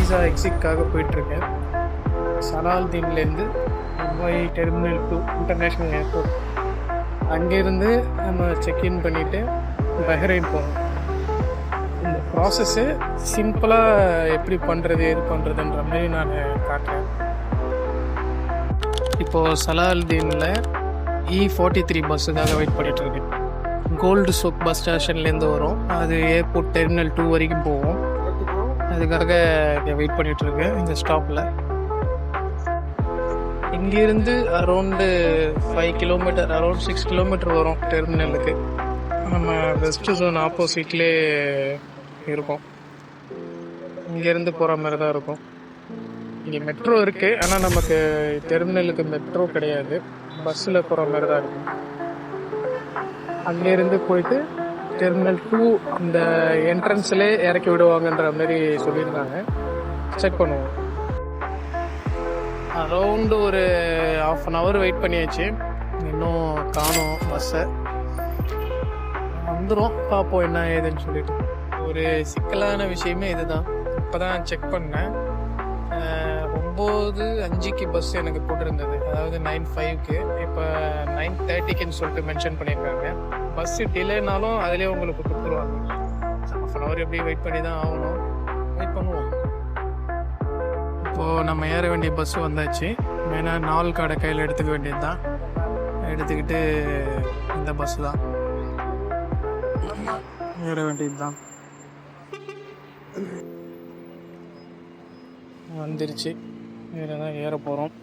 Visa எக்ஸிட்காக போயிட்டுருக்கேன். சலால்தீன்லேருந்து Dubai terminal 2 international airport. அங்கேருந்து நம்ம செக்இன் பண்ணிவிட்டு பஹ்ரைன் போகணும். இந்த ப்ராசஸ்ஸு சிம்பிளாக எப்படி பண்ணுறது எது பண்ணுறதுன்ற மாதிரி நான் காட்டுறேன். இப்போது சலால்தீனில் E43 பஸ்ஸுக்காக வெயிட் பண்ணிகிட்ருக்கேன். கோல்டு சோக் பஸ் ஸ்டேஷன்லேருந்து வரும், அது ஏர்போர்ட் டெர்மினல் 2 வரைக்கும் போவோம். அதுக்காக வெயிட் பண்ணிகிட்ருக்கேன் இந்த ஸ்டாப்பில். இங்கேருந்து அரௌண்டு 5 கிலோமீட்டர், அரௌண்ட் 6 கிலோமீட்டர் வரும் டெர்மினலுக்கு. நம்ம வெஸ்ட் ஜோன் ஆப்போசிட்லேயே இருக்கும். இங்கேருந்து போகிற மாதிரி தான் இருக்கும். இங்கே மெட்ரோ இருக்குது, ஆனால் நமக்கு டெர்மினலுக்கு மெட்ரோ கிடையாது, பஸ்ஸில் போகிற மாதிரி தான் இருக்கும். அங்கேருந்து போயிட்டு டெர்மினல் 2 அந்த என்ட்ரன்ஸ்லேயே இறக்கி விடுவாங்கன்ற மாதிரி சொல்லியிருந்தாங்க. செக் பண்ணுவோம். அரௌண்டு ஒரு 1/2 hour வெயிட் பண்ணியாச்சு, இன்னும் காணோம் பஸ்ஸை. வந்துடும், பார்ப்போம் என்ன ஏதுன்னு சொல்லிட்டு. ஒரு சிக்கலான விஷயமே இதுதான். இப்போ தான் செக் பண்ணேன், 9:05 பஸ் எனக்கு போட்டிருந்தது, அதாவது 9:05. இப்போ 9:30 சொல்லிட்டு மென்ஷன் பண்ணியிருக்காங்க. பஸ்ஸு டிலேனாலும் அதிலே உங்களுக்கு கொடுத்துருவாங்க. 1/2 hour எப்படி வெயிட் பண்ணி தான் ஆகணும். வெயிட் பண்ணுவோம். இப்போது நம்ம ஏற வேண்டிய பஸ்ஸு வந்தாச்சு. மெயினாக 4 கார்டை கையில் எடுத்துக்க வேண்டியது தான். எடுத்துக்கிட்டு இந்த பஸ்ஸு தான் ஏற வேண்டியது தான். வந்துருச்சு, இதில் தான் ஏற போகிறோம்.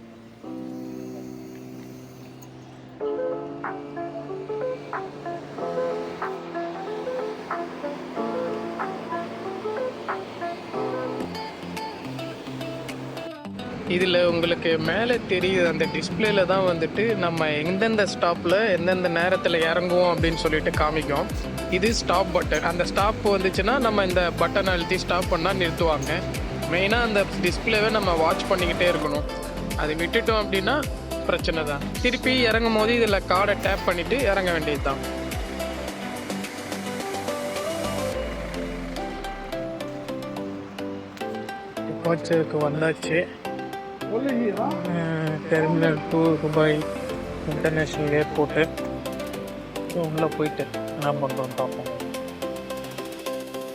இதில் உங்களுக்கு மேலே தெரியுது, அந்த டிஸ்பிளேல தான் வந்துட்டு நம்ம எந்தெந்த ஸ்டாப்பில் எந்தெந்த நேரத்தில் இறங்குவோம் அப்படின்னு சொல்லிட்டு காமிக்கும். இது ஸ்டாப் பட்டன். அந்த ஸ்டாப் வந்துச்சுன்னா நம்ம இந்த பட்டன் அழுத்தி ஸ்டாப் பண்ணால் நிறுத்துவாங்க. மெயினாக அந்த டிஸ்பிளேவை நம்ம வாட்ச் பண்ணிக்கிட்டே இருக்கணும். அது விட்டுட்டோம் அப்படின்னா பிரச்சனை தான். திருப்பி இறங்கும் போது இதில் கார்டை டேப் பண்ணிவிட்டு இறங்க வேண்டியது தான். டிபார்ச்சருக்கு வந்தாச்சு. Terminal 2 Dubai international airport. உள்ளே போயிட்டு என்ன பண்ணுறோம் பார்ப்போம்.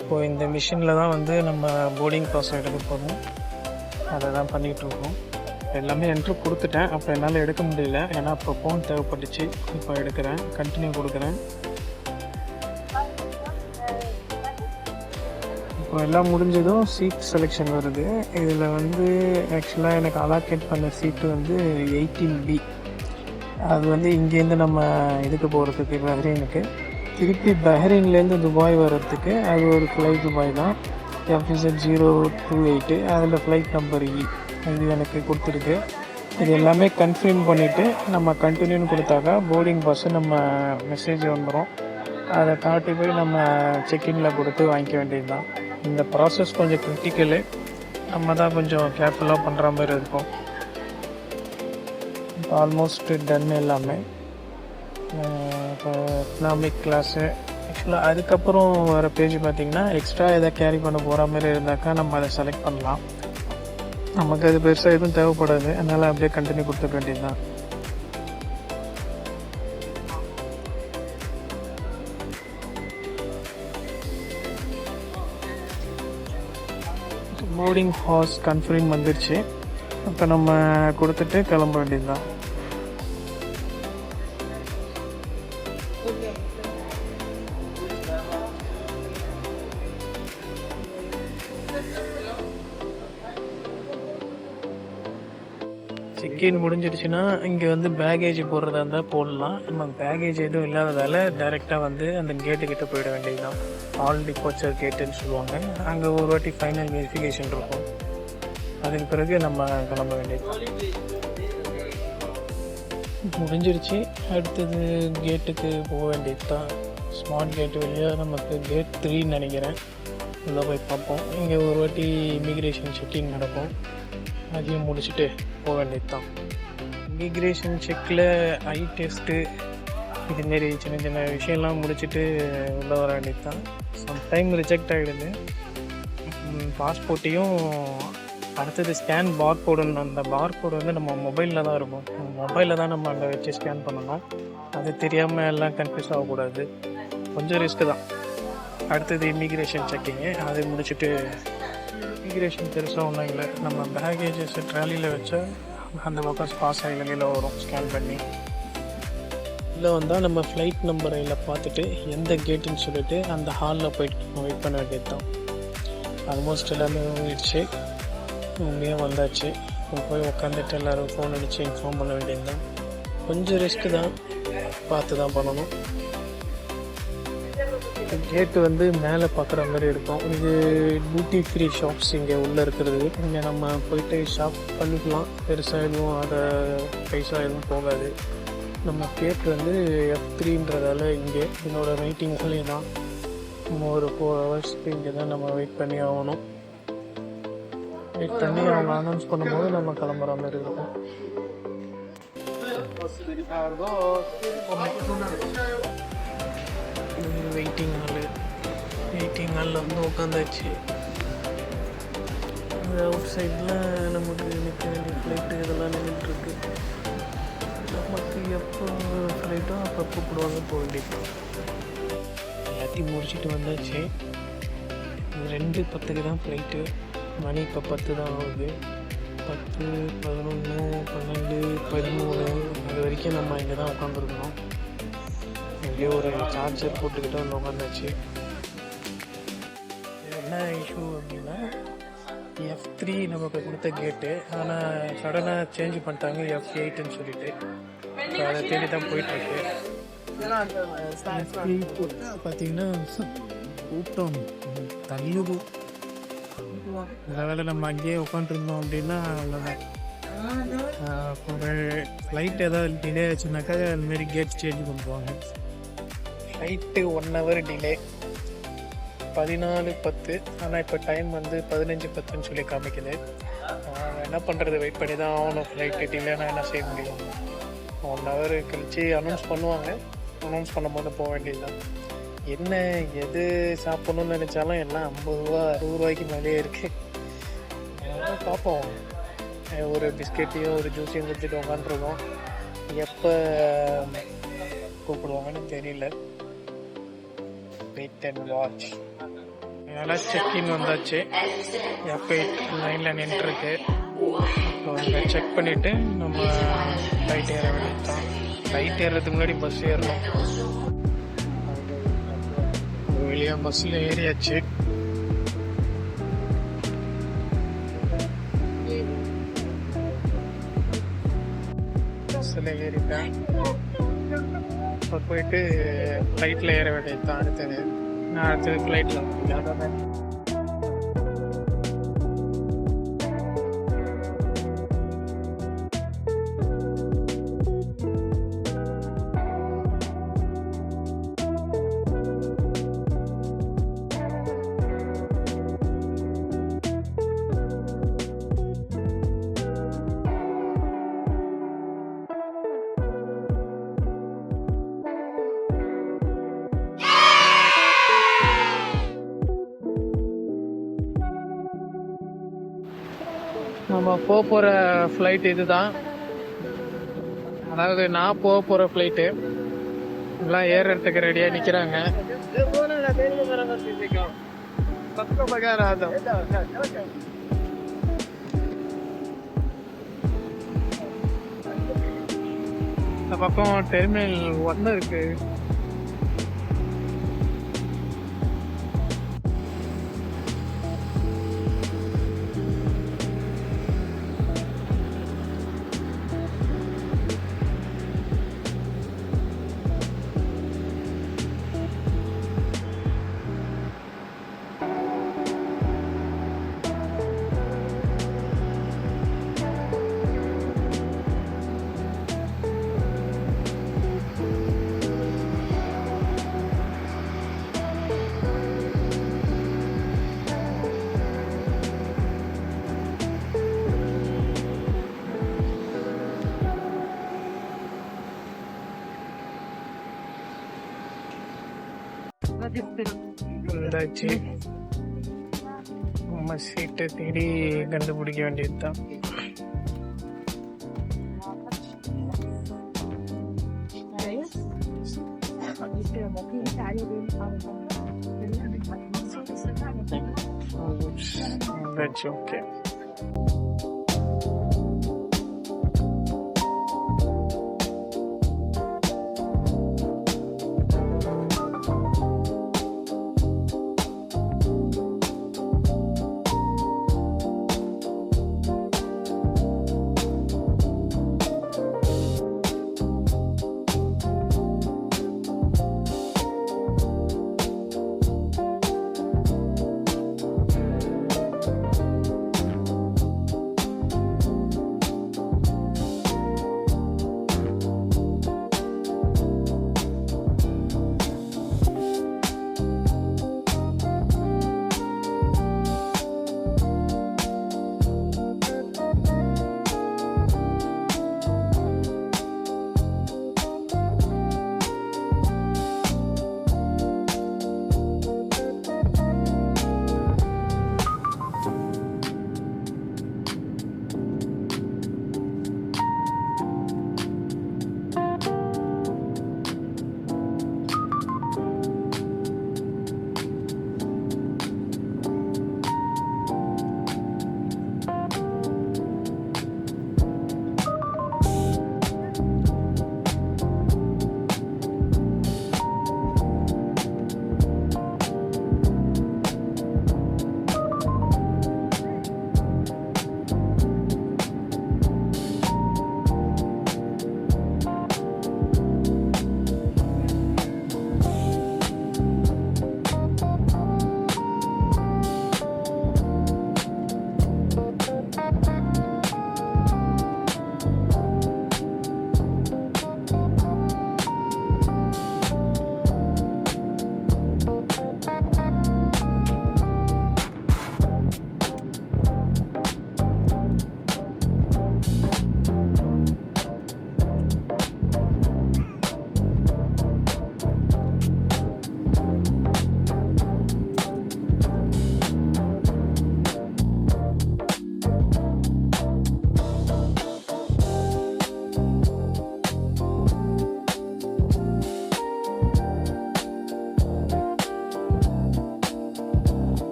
இப்போது இந்த மிஷினில் தான் வந்து நம்ம போர்டிங் பாஸ் எடுக்க போகிறோம். அதை தான் பண்ணிகிட்ருக்கோம். எல்லாமே என்ட்ரு கொடுத்துட்டேன். அப்போ என்னால் எடுக்க முடியல, ஏன்னா அப்போ ஃபோன் தேவைப்பட்டுச்சு. இப்போ எடுக்கிறேன், கண்டினியூ கொடுக்குறேன். இப்போ எல்லாம் முடிஞ்சதும் சீட் செலெக்ஷன் வருது. இதில் வந்து ஆக்சுவலாக எனக்கு அலாக்கேட் பண்ண சீட்டு வந்து 18B. அது வந்து இங்கேருந்து நம்ம இதுக்கு போகிறதுக்கு பஹ்ரைனுக்கு, திருப்பி பஹ்ரைன்லேருந்து துபாய் வர்றதுக்கு அது ஒரு ஃப்ளைட் துபாய் தான், FZ028. அதில் ஃப்ளைட் நம்பர் E இது எனக்கு கொடுத்துருக்கு. இது எல்லாமே கன்ஃபார்ம் பண்ணிவிட்டு நம்ம கண்டினியூன்னு கொடுத்தாக்கா போர்டிங் பாஸ்ஸு நம்ம மெசேஜ் வந்துடும். அதை காட்டி போய் நம்ம செக்இனில் கொடுத்து வாங்கிக்க வேண்டியது தான். இந்த ப்ராசஸ் கொஞ்சம் க்ரிட்டிக்கலு, நம்ம தான் கொஞ்சம் கேர்ஃபுல்லாக பண்ணுற மாதிரி இருக்கும். இப்போ ஆல்மோஸ்ட் டன் எல்லாமே. இப்போ எக்கனாமிக் கிளாஸு ஆக்சுவலாக அதுக்கப்புறம் வர பேஜ் பார்த்திங்கன்னா எக்ஸ்ட்ரா எதாவது கேரி பண்ண போகிற மாதிரி இருந்தாக்கா நம்ம அதை செலக்ட் பண்ணலாம். நமக்கு அது பெருசாக எதுவும் தேவைப்படாது, அதனால் அப்படியே கண்டினியூ கொடுத்துக்க வேண்டியது தான். போர்டிங் ஹாஸ் கன்ஃபார்ம் வந்துருச்சு. இப்போ நம்ம கொடுத்துட்டு கிளம்ப வேண்டியது தான். செக்இன் முடிஞ்சிடுச்சுன்னா இங்கே வந்து பேகேஜ் போடுறதா இருந்தால் போடலாம். நம்ம பேகேஜ் எதுவும் இல்லாததால் டைரெக்டாக வந்து அந்த கேட்டுக்கிட்ட போயிட வேண்டியது தான். ஆல் டிபார்ச்சர் கேட்டுன்னு சொல்லுவாங்க. அங்கே ஒரு வாட்டி ஃபைனல் வெரிஃபிகேஷன் இருக்கும். அதுக்கு பிறகு நம்ம கிளம்ப வேண்டியது முடிஞ்சிருச்சு. அடுத்தது கேட்டுக்கு போக வேண்டியது தான். ஸ்மார்ட் கேட் வழியாக நமக்கு கேட் 3 நினைக்கிறேன். உள்ளே போய் பார்ப்போம். இங்கே ஒரு வாட்டி இமிக்ரேஷன் செக்கிங் நடக்கும், அதையும் முடிச்சுட்டு போக வேண்டியது தான். இமிக்ரேஷன் செக்கில் ஐ டெஸ்ட்டு இதுமாரி சின்ன சின்ன விஷயம்லாம் முடிச்சுட்டு உள்ளே வர வேண்டியது தான். சம்டைம் ரிஜெக்ட் ஆகிடுது, பாஸ்போர்ட்டையும் அடுத்தது ஸ்கேன் பார்கோடுன்னு, அந்த பார்கோடு வந்து நம்ம மொபைலில் தான் இருக்கும். மொபைலில் தான் நம்ம அங்கே வச்சு ஸ்கேன் பண்ணணும். அது தெரியாமல் எல்லாம் கன்ஃபியூஸ் ஆகக்கூடாது. கொஞ்சம் ரிஸ்க்கு தான். அடுத்தது இமிக்ரேஷன் செக்கிங்கு. அது முடிச்சுட்டு இமிக்ரேஷன் பெருசாக ஒன்றும் இல்லை. நம்ம பேகேஜஸ் ட்ராலியில் வச்சா அந்த பக்கம் பாஸ் ஆகி வெளியில் வரும் ஸ்கேன் பண்ணி. இல்லை வந்தால் நம்ம ஃப்ளைட் நம்பர் இதில் பார்த்துட்டு எந்த கேட்டுன்னு சொல்லிட்டு அந்த ஹாலில் போயிட்டு வெயிட் பண்ண வேண்டியது தான். ஆல்மோஸ்ட் எல்லாமே போயிடுச்சு. உண்மையாக வந்தாச்சு. போய் உட்காந்துட்டு எல்லோரும் ஃபோன் அடித்து இன்ஃபார்ம் பண்ண வேண்டியது தான். கொஞ்சம் ரிஸ்க்கு தான், பார்த்து தான் பண்ணணும். கேட்டு வந்து மேலே பார்க்குற மாதிரி இருக்கும். இது டியூட்டி ஃப்ரீ ஷாப்ஸ் இங்கே உள்ளே இருக்கிறது. இங்கே நம்ம போயிட்டு ஷாப் பண்ணிக்கலாம். பெருசாக எதுவும் அதை பைசா எதுவும் போகாது. நம்ம கேட் வந்து F3ன்றதால இங்கே என்னோட வெயிட்டிங் ஹாலே தான். நம்ம ஒரு 4 ஹவர்ஸ்க்கு இங்கே தான் நம்ம வெயிட் பண்ணி ஆகணும். வெயிட் பண்ணி அவங்க அனௌன்ஸ் பண்ணும்போது நம்ம கிளம்புற மாதிரி இருக்கும். வெயிட்டிங் ஹாலில் வந்து உட்காந்தாச்சு. அவுட் சைடில் நமக்கு நிற்க வேண்டிய ஃப்ளைட்டு இதெல்லாம் நின்றுட்டுருக்கு. நமக்கு எப்போ ஃப்ளைட்டோ அப்போ கூப்பிடுவாங்க, போக வேண்டியது. எல்லாத்தையும் முடிச்சுட்டு வந்தாச்சு. 2:10க்கு தான் ஃப்ளைட்டு. மணி இப்போ 10 தான் ஆகுது. 10, 11, 12, 13 அது வரைக்கும் நம்ம இங்கே தான் உட்காந்துருக்கணும். இங்கே ஒரு சார்ஜர் போட்டுக்கிட்டு வந்து உட்காந்தாச்சு. என்ன இஷ்யூ அப்படின்னா F3 நமக்கு கொடுத்த கேட்டு, ஆனால் சடனாக சேஞ்ச் பண்ணிட்டாங்க F8ன்னு சொல்லிட்டு. அதை தேடி தான் போயிட்டுருக்கு. பார்த்தீங்கன்னா கூட்டம் தள்ளுது. நல்ல வேலை நம்ம அங்கேயே உட்காந்துருந்தோம் அப்படின்னா அவ்வளோதான். ஒரு ஃப்ளைட் ஏதாவது டிலே ஆச்சுனாக்கா அதுமாரி கேட் சேஞ்ச் பண்ணுவாங்க. Flight 1 hour delay, 14:10. ஆனால் இப்போ டைம் வந்து 15:10ன்னு சொல்லி காமிக்குது. என்ன பண்ணுறது, வெயிட் பண்ணி தான் ஆகணும். ஃப்ளைட்டு டிலேனா என்ன செய்ய முடியும். 1 ஹவர் கழித்து அனௌன்ஸ் பண்ணுவாங்க. அனௌன்ஸ் பண்ணும்போது போக வேண்டியது தான். என்ன எது சாப்பிட்ணுன்னு நினச்சாலும் எல்லாம் 50 ரூபா 60 ரூபாய்க்கு மேலேயே இருக்குது. பார்ப்போம். ஒரு பிஸ்கெட்டையும் ஒரு ஜூஸையும் குடிச்சிட்டு உட்காந்துருக்கோம். எப்போ கூப்பிடுவாங்கன்னு தெரியல. Wait and watch. அதனால் செக்இன் வந்தாச்சு. F8 லைனில் நின்றுருக்கு. இப்போ செக் பண்ணிவிட்டு நம்ம ஃப்ளைட் ஏற வேண்டியது தான். ஃப்ளைட் ஏறுறதுக்கு முன்னாடி பஸ் ஏறணும். வெளியாக பஸ்ஸில் ஏறியாச்சு. பஸ்ஸில் ஏறிட்டேன். இப்போ போயிட்டு ஃப்ளைட்டில் ஏற வேண்டியது தான். அடுத்தது ஃப்ளைட்டில் நம்ம போகிற ஃப்ளைட் இது தான். அதாவது நான் போகிற ஃப்ளைட்டு. எல்லாம் ஏறுறதுக்கு ரெடியாக நிற்கிறாங்க. இந்த பக்கம் டெர்மினல் 1 இருக்குது. வந்தாச்சு. நம்ம சீட்டை தேடி கண்டுபிடிக்க வேண்டியது தான். ஓகே.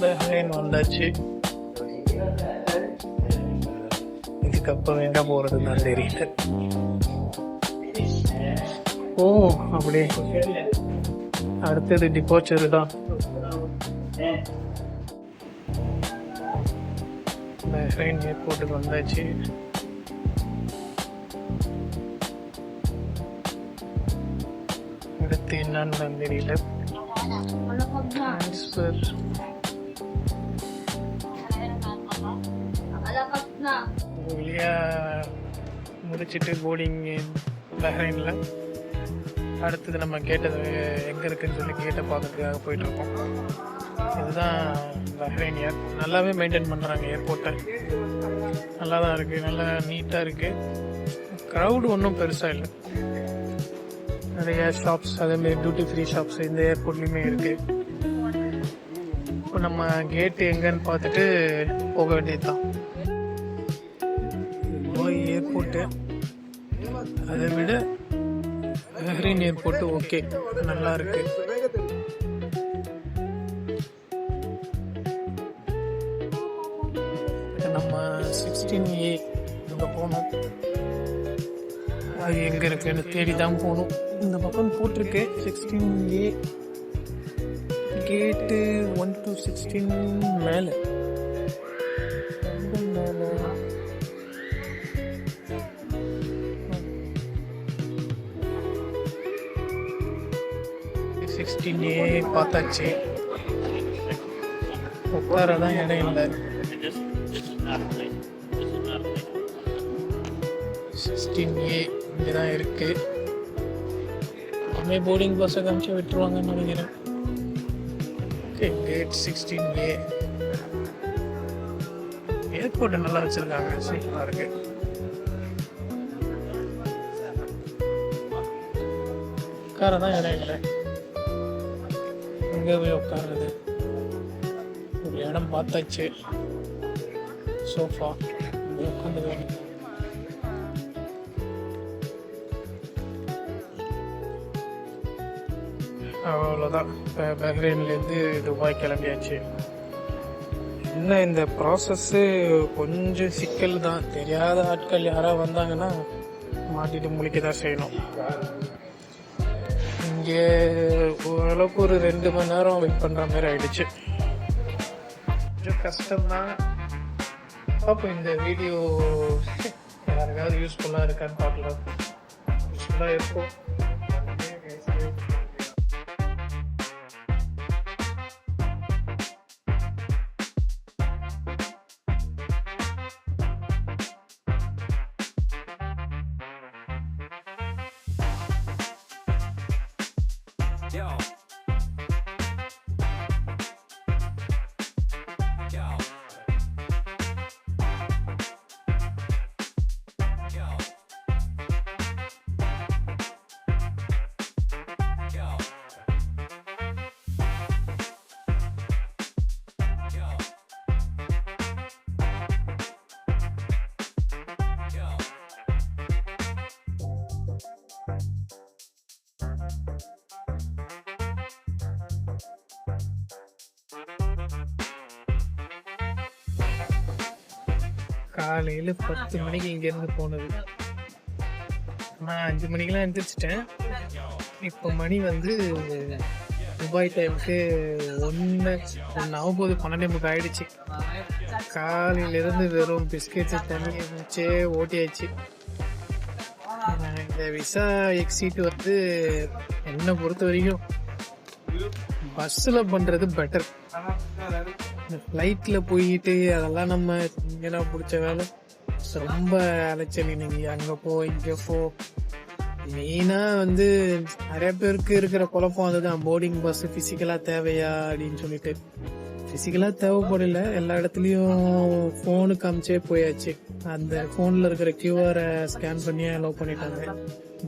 பஹ்ரைன் வந்தாச்சு. இதுக்கப்புறம் எங்க போறதுன்னு தான் தெரியல. ஓ அப்படியே அடுத்தது டிபோச்சர் தான். பஹ்ரைன் ஏர்போர்ட்டுக்கு வந்தாச்சு. அடுத்து என்னன்னு தான் தெரியல. ட்ரான்ஸ்ஃபர் வழியா முடிச்சுட்டு போர்டிங் பஹ்ரைனில். அடுத்தது நம்ம கேட்டது எங்கே இருக்குதுன்னு சொல்லி கேட்டை பார்க்கறதுக்காக போயிட்டுருக்கோம். இதுதான் பஹ்ரைன் ஏர்போர்ட். நல்லாவே மெயின்டைன் பண்ணுறாங்க ஏர்போர்ட்டை. நல்லா தான் இருக்குது, நல்லா நீட்டாக இருக்குது. க்ரௌடு ஒன்றும் பெருசாக இல்லை. நிறைய ஷாப்ஸ், அதேமாரி டியூட்டி ஃப்ரீ ஷாப்ஸ் இந்த ஏர்போர்ட்லேயுமே இருக்குது. இப்போ நம்ம கேட்டு எங்கன்னு பார்த்துட்டு போக வேண்டியது தான். ஏர்போர்ட்டு அதை விட பஹ்ரைன் ஏர்போர்ட்டு ஓகே, நல்லா இருக்கு. நம்ம 16A அங்கே போனோம். அது எங்கே இருக்குன்னு தேடி தான் போகணும். இந்த பக்கம் போட்டிருக்கு 16A கேட்டு 1 to 16 மேலே. மேலே 16 16A பார்த்தாச்சு. உட்காரதான் இடம் இல்லை. 16A இங்கே தான் இருக்கு. எல்லாமே போர்டிங் பஸ்ஸை காமிச்சு விட்டுருவாங்கன்னு நினைக்கிறேன். Okay, gate 16A. ஏர்போர்ட்டை நல்லா வச்சிருக்காங்க, சூப்பராக இருக்கு. உட்கார தான் இடம் இல்லை. எங்கே போய் உட்காருறது? ஒரு இடம் பார்த்தாச்சு, சோஃபா உட்காந்து. அவ்வளோதான், இப்போ பஹ்ரைன்லேருந்து துபாய் கிளம்பியாச்சு. என்ன இந்த ப்ராசஸ்ஸு கொஞ்சம் சிக்கல் தான். தெரியாத ஆட்கள் யாராவது வந்தாங்கன்னா மாட்டிட்டு முழிக்க தான் செய்யணும். இங்கே ஓரளவுக்கு ஒரு 2 மணி நேரம் வெயிட் பண்ணுற மாதிரி ஆயிடுச்சு. கொஞ்சம் கஷ்டம்தான். அப்போ இந்த வீடியோ யாருக்காவது யூஸ்ஃபுல்லாக இருக்கான்னு பார்க்கலாம். யூஸ்ஃபுல்லாக இருக்கும். காலையில் 10 மணிக்கு இங்கேருந்து போனது. நான் 5 மணிக்கெலாம் எழுந்திரிச்சிட்டேன். இப்போ மணி வந்து துபாய் டைமுக்கு 1 12 ஆகிடுச்சு. காலையிலேருந்து வெறும் பிஸ்கெட்ஸு தண்ணி வச்சே ஓட்டியாச்சு. இந்த விசா எக்ஸிட் வந்து என்னை பொறுத்த வரைக்கும் பஸ்ஸில் பண்ணுறது பெட்டர். ஃப்ளைட்டில் போயிட்டு அதெல்லாம் நம்ம இங்கே பிடிச்ச வேலை ரொம்ப அலைச்சல். நீங்கள் அங்கே போ இங்கே போ. மெயினாக வந்து நிறைய பேருக்கு இருக்கிற குழப்பம் அதுதான், போர்டிங் பஸ்ஸு ஃபிசிக்கலாக தேவையா அப்படின்னு சொல்லிட்டு. ஃபிசிக்கலாக தேவைப்படல, எல்லா இடத்துலையும் ஃபோனு காமிச்சே போயாச்சு. அந்த ஃபோனில் இருக்கிற கியூஆரை ஸ்கேன் பண்ணி அலோவ் பண்ணிட்டாங்க.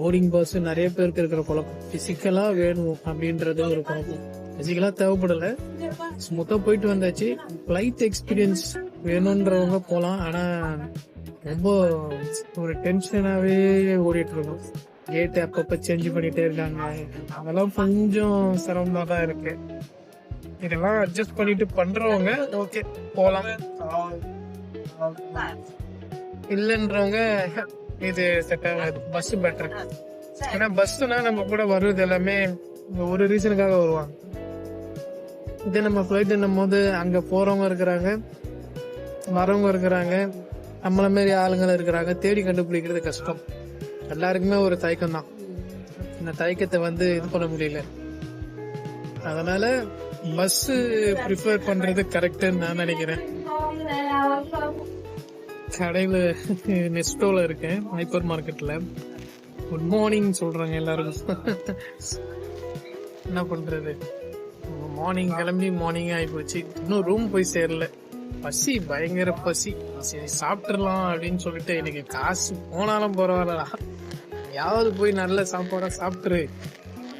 போர்டிங் பஸ்ஸு நிறைய பேருக்கு இருக்கிற குழப்பம் ஃபிசிக்கலாக வேணும் அப்படின்றது ஒரு குழப்பம். ஃபிசிக்கலாக தேவைப்படலை, ஸ்மூத்தாக போயிட்டு வந்தாச்சு. ஃப்ளைட் எக்ஸ்பீரியன்ஸ் வேணுன்றவங்க போகலாம். ஆனால் ரொம்ப ஒரு டென்ஷனாகவே ஓடிட்டுருக்கோம். கேட்டு அப்பப்போ சேஞ்ச் பண்ணிகிட்டே இருக்காங்க. அதெல்லாம் கொஞ்சம் சிரமமாக தான் இருக்கு. இதெல்லாம் அட்ஜஸ்ட் பண்ணிட்டு பண்ணுறவங்க ஓகே போகலாம். இல்லைன்றவங்க இது செட் ஆகாது, பஸ்ஸு பெட்டர். ஏன்னா பஸ்ஸுனா நம்ம கூட வருவது எல்லாமே ஒரு ரீசனுக்காக வருவாங்க. இதே நம்ம ஃப்ளைட்டுன்னும் போது அங்கே போகிறவங்க இருக்கிறாங்க, வரவங்க இருக்கிறாங்க, நம்மள மாரி ஆளுங்க இருக்கிறாங்க. தேடி கண்டுபிடிக்கிறது கஷ்டம். எல்லாருக்குமே ஒரு தயக்கம் தான். இந்த தயக்கத்தை வந்து இது பண்ண முடியல. அதனால பஸ்ஸு ப்ரிஃபர் பண்ணுறது கரெக்டுன்னு நான் நினைக்கிறேன். கடையில் நெஸ்டோவில் இருக்கேன், ஹைப்பர் மார்க்கெட்டில். குட் மார்னிங் சொல்கிறாங்க எல்லாருக்கும். என்ன பண்ணுறது, மார்னிங் கிளம்பி மார்னிங் ஆகிப்போச்சு. இன்னும் ரூம் போய் சேரல. பசி, பயங்கர பசி. சரி சாப்பிட்றலாம் அப்படின்னு சொல்லிட்டு, எனக்கு காசு போனாலும் பரவாயில்லடா, யாவது போய் நல்ல சாப்பாடாக சாப்பிட்ரு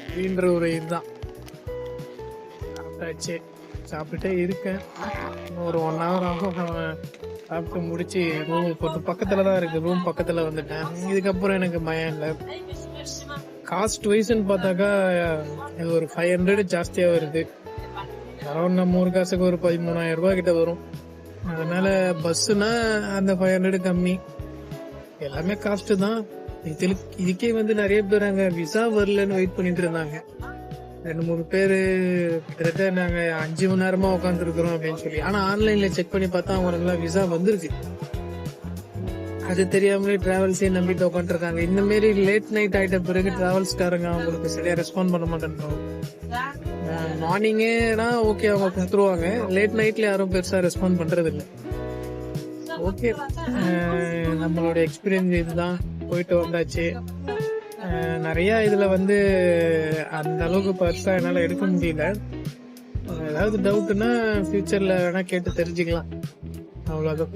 அப்படின்ற ஒரு இதுதான். சாப்பிட்டாச்சு, சாப்பிட்டுட்டே இருக்கேன். ஒரு 1 hour ஆகும் சாப்பிட்டு முடிச்சு. ரூம் இப்போ பக்கத்தில் தான் இருக்குது, ரூம் பக்கத்தில் வந்துட்டேன். இதுக்கப்புறம் எனக்கு பயம் இல்லை. காஸ்ட் வைஸ்ன்னு பார்த்தாக்கா இது ஒரு 500 ஜாஸ்தியாக வருது. அரௌண்ட் நம்ம ஊர் காசுக்கு ஒரு 13,000 ரூபாய் கிட்ட வரும். அதனால பஸ்ஸுனா அந்த 500 கம்மி. எல்லாமே காஸ்ட் தான். இதுக்கே வந்து நிறைய பேர் அங்கே விசா வரலன்னு வெயிட் பண்ணிட்டு இருந்தாங்க. 2-3 பேர் கிட்டத்தட்ட நாங்கள் 5 மணி நேரமா உட்காந்துருக்குறோம் அப்படின்னு சொல்லி. ஆனால் ஆன்லைன்ல செக் பண்ணி பார்த்தா அவங்களுக்குலாம் விசா வந்திருக்கு. அது தெரியாமலே டிராவல்ஸே நம்பிட்டு உட்காந்துருக்காங்க. இந்த மாரி லேட் நைட் ஆயிட்ட பிறகு டிராவல்ஸ்காரங்க அவங்களுக்கு சரியா ரெஸ்பாண்ட் பண்ண மாட்டேன்றாங்க. மார்னிங்கேனா ஓகே அவங்க கொடுத்துருவாங்க, லேட் நைட்ல யாரும் பெருசா ரெஸ்பாண்ட் பண்றது இல்லை. ஓகே, நம்மளோட எக்ஸ்பீரியன்ஸ் இதுதான். போயிட்டு வந்தாச்சு. நிறைய இதுல வந்து அந்த அளவுக்கு பெருசா என்னால எடுக்க முடியல. ஏதாவது டவுட்னா ஃபியூச்சர்ல வேணா கேட்டு தெரிஞ்சுக்கலாம். அவ்வளவுதான்.